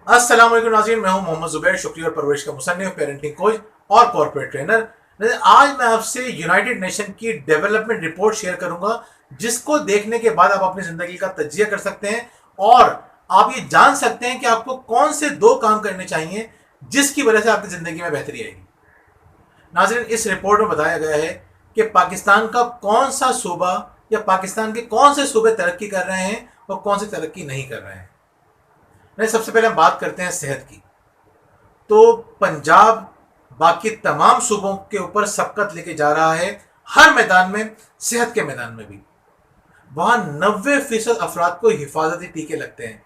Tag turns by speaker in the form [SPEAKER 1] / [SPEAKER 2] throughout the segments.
[SPEAKER 1] अस्सलाम वालेकुम नाज़रीन, मैं हूं मोहम्मद जुबैर, शुक्रिया और परवरिश का मुसन्निफ, पेरेंटिंग कोच और कॉर्पोरेट ट्रेनर। आज मैं आपसे यूनाइटेड नेशन की डेवलपमेंट रिपोर्ट शेयर करूंगा, जिसको देखने के बाद आप अपनी जिंदगी का तज्जिया कर सकते हैं और आप ये जान सकते हैं कि आपको कौन से दो काम करने चाहिए जिसकी वजह से आपकी जिंदगी में बेहतरी आएगी। नाज़रीन, इस रिपोर्ट में बताया गया है कि पाकिस्तान का कौन सा सूबा या पाकिस्तान के कौन से सूबे तरक्की कर रहे हैं और कौन से तरक्की नहीं कर रहे हैं। सबसे पहले हम बात करते हैं सेहत की। तो पंजाब बाकी तमाम सूबों के ऊपर सबकत लेके जा रहा है हर मैदान में, सेहत के मैदान में भी। वहां 90% अफराद को हिफाजती टीके लगते हैं,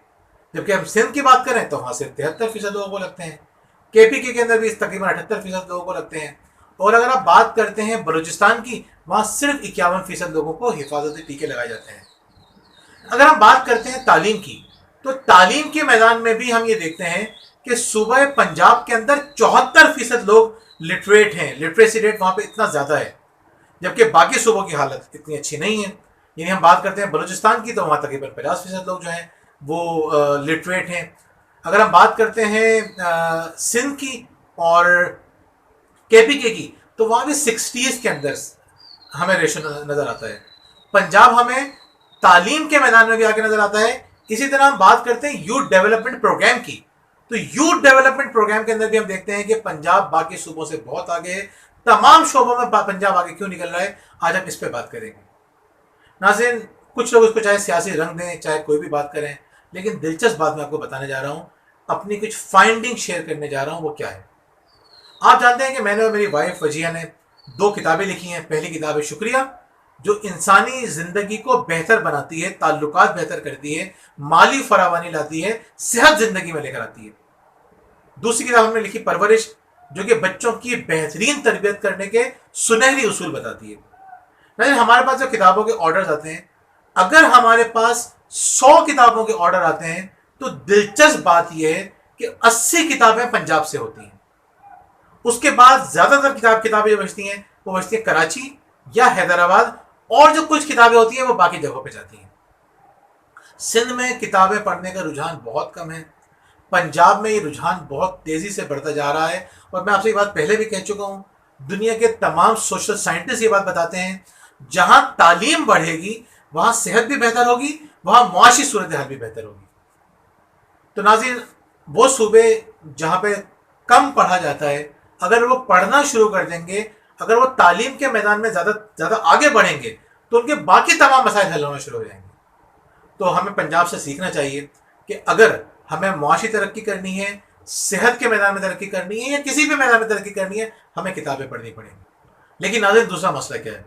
[SPEAKER 1] जबकि हम सिंध की बात करें तो वहां सिर्फ 73% लोगों को लगते हैं। केपीके के अंदर भी तकरीबन 78% लोगों को लगते हैं। और अगर आप बात करते हैं बलूचिस्तान की, वहां सिर्फ 51% लोगों को हिफाजती टीके लगाए जाते हैं। अगर हम बात करते हैं तालीम की, तो तालीम के मैदान में भी हम ये देखते हैं कि सूबे पंजाब के अंदर 74% लोग लिटरेट हैं। लिटरेसी रेट वहां पे इतना ज़्यादा है, जबकि बाकी सूबों की हालत इतनी अच्छी नहीं है। यानी हम बात करते हैं बलूचिस्तान की, तो वहाँ तकरीबन 50% लोग जो हैं वो लिटरेट हैं। अगर हम बात करते हैं सिंध की और केपीके की, तो वहाँ भी 60s के अंदर हमें रेशो नज़र आता है। पंजाब हमें तालीम के मैदान में भी आगे नज़र आता है। इसी तरह हम बात करते हैं यूथ डेवलपमेंट प्रोग्राम की, तो यूथ डेवलपमेंट प्रोग्राम के अंदर भी हम देखते हैं कि पंजाब बाकी सूबों से बहुत आगे है। तमाम शोबों में पंजाब आगे क्यों निकल रहा है, आज हम इस पे बात करेंगे। नाज़रीन, कुछ लोग इसको चाहे सियासी रंग दें, चाहे कोई भी बात करें, लेकिन दिलचस्प बात मैं आपको बताने जा रहा हूँ, अपनी कुछ फाइंडिंग शेयर करने जा रहा हूँ। वो क्या है, आप जानते हैं कि मैंने और मेरी वाइफ वजिया ने 2 किताबें लिखी हैं। पहली किताब है शुक्रिया, जो इंसानी जिंदगी को बेहतर बनाती है, ताल्लुकात बेहतर करती है, माली फरावानी लाती है, सेहत जिंदगी में लेकर आती है। दूसरी किताब हमने लिखी परवरिश, जो कि बच्चों की बेहतरीन तरबियत करने के सुनहरी उसूल बताती है। नहीं, हमारे पास जो किताबों के ऑर्डर आते हैं, अगर हमारे पास 100 किताबों के ऑर्डर आते हैं, तो दिलचस्प बात यह है कि 80 किताबें पंजाब से होती हैं। उसके बाद ज्यादातर किताबें जो बचती हैं वो बचती है कराची या हैदराबाद, और जो कुछ किताबें होती हैं वो बाकी जगहों पे जाती हैं। सिंध में किताबें पढ़ने का रुझान बहुत कम है। पंजाब में ये रुझान बहुत तेजी से बढ़ता जा रहा है। और मैं आपसे ये बात पहले भी कह चुका हूँ, दुनिया के तमाम सोशल साइंटिस्ट ये बात बताते हैं, जहां तालीम बढ़ेगी वहां सेहत भी बेहतर होगी, वहां मुआशी सूरत हाल भी बेहतर होगी। तो नाज़रीन, वो सूबे जहां पे कम पढ़ा जाता है, अगर वो पढ़ना शुरू कर देंगे, अगर वो तालीम के मैदान में ज़्यादा आगे बढ़ेंगे, तो उनके बाकी तमाम मसाइल हल होना शुरू हो जाएंगे। तो हमें पंजाब से सीखना चाहिए कि अगर हमें मुआशी तरक्की करनी है, सेहत के मैदान में तरक्की करनी है, या किसी भी मैदान में तरक्की करनी है, हमें किताबें पढ़नी पड़ेंगी। लेकिन नाज़रीन, दूसरा मसला क्या है?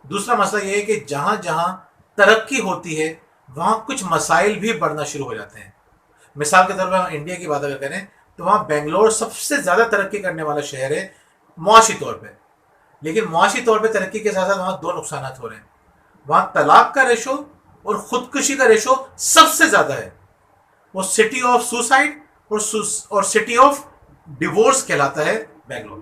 [SPEAKER 1] दूसरा मसला ये है कि जहाँ जहाँ तरक्की होती है, वहाँ कुछ मसाइल भी बढ़ना शुरू हो जाते हैं। मिसाल के तौर पर हम इंडिया की बात अगर करें, तो वहाँ बेंगलोर सबसे ज़्यादा तरक्की करने वाला शहर है मुआशी तौर पर। लेकिन मुआशी तौर पे तरक्की के साथ साथ वहाँ 2 नुकसान हो रहे हैं। वहाँ तलाक का रेशो और खुदकुशी का रेशो सबसे ज़्यादा है। वो सिटी ऑफ सुसाइड और सिटी ऑफ डिवोर्स कहलाता है बेंगलोर।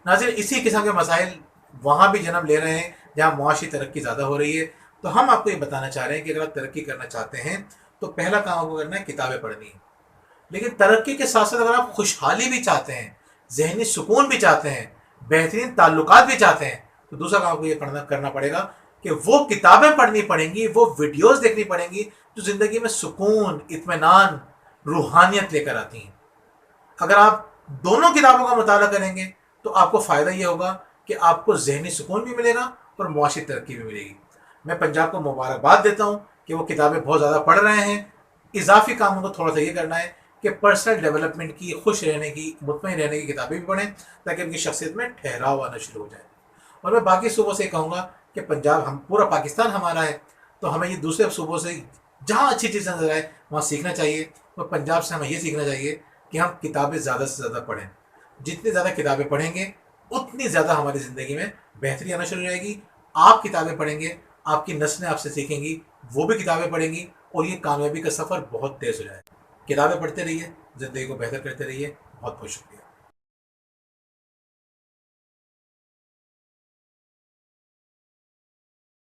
[SPEAKER 1] नाज़रीन, इसी किस्म के मसाइल वहाँ भी जन्म ले रहे हैं जहाँ मुआशी तरक्की ज़्यादा हो रही है। तो हम आपको ये बताना चाह रहे हैं कि अगर आप तरक्की करना चाहते हैं, तो पहला काम आपको करना है किताबें पढ़नी है। लेकिन तरक्की के साथ साथ अगर आप खुशहाली भी चाहते हैं, जहनी सुकून भी चाहते हैं, बेहतरीन ताल्लुकात भी चाहते हैं, तो दूसरा काम आपको ये करना पड़ेगा कि वो किताबें पढ़नी पड़ेंगी, वो वीडियोस देखनी पड़ेंगी जो ज़िंदगी में सुकून, इत्मीनान, रूहानियत लेकर आती हैं। अगर आप दोनों किताबों का मुताला करेंगे, तो आपको फ़ायदा ये होगा कि आपको जहनी सुकून भी मिलेगा और मुआशी तरक्की भी मिलेगी। मैं पंजाब को मुबारकबाद देता हूँ कि वो किताबें बहुत ज़्यादा पढ़ रहे हैं। इजाफी काम उनको थोड़ा सा ये करना है कि पर्सनल डेवलपमेंट की, खुश रहने की, मुतमईन रहने की किताबें भी पढ़ें, ताकि उनकी शख्सियत में ठहराव आना शुरू हो जाए। और मैं बाकी सूबों से कहूँगा कि पंजाब, हम पूरा पाकिस्तान हमारा है, तो हमें ये दूसरे सूबों से जहाँ अच्छी चीज़ नजर आए वहाँ सीखना चाहिए। और पंजाब से हमें ये सीखना चाहिए कि हम किताबें ज़्यादा से ज़्यादा पढ़ें। जितनी ज़्यादा किताबें पढ़ेंगे, उतनी ज़्यादा हमारी ज़िंदगी में बेहतरी आना शुरू हो जाएगी। आप किताबें पढ़ेंगे, आपकी नस्लें आपसे सीखेंगी, वो भी किताबें पढ़ेंगी, और ये कामयाबी का सफ़र बहुत तेज़ हो जाएगा। किताबें पढ़ते रहिए, ज़िंदगी को बेहतर करते रहिए। बहुत बहुत शुक्रिया।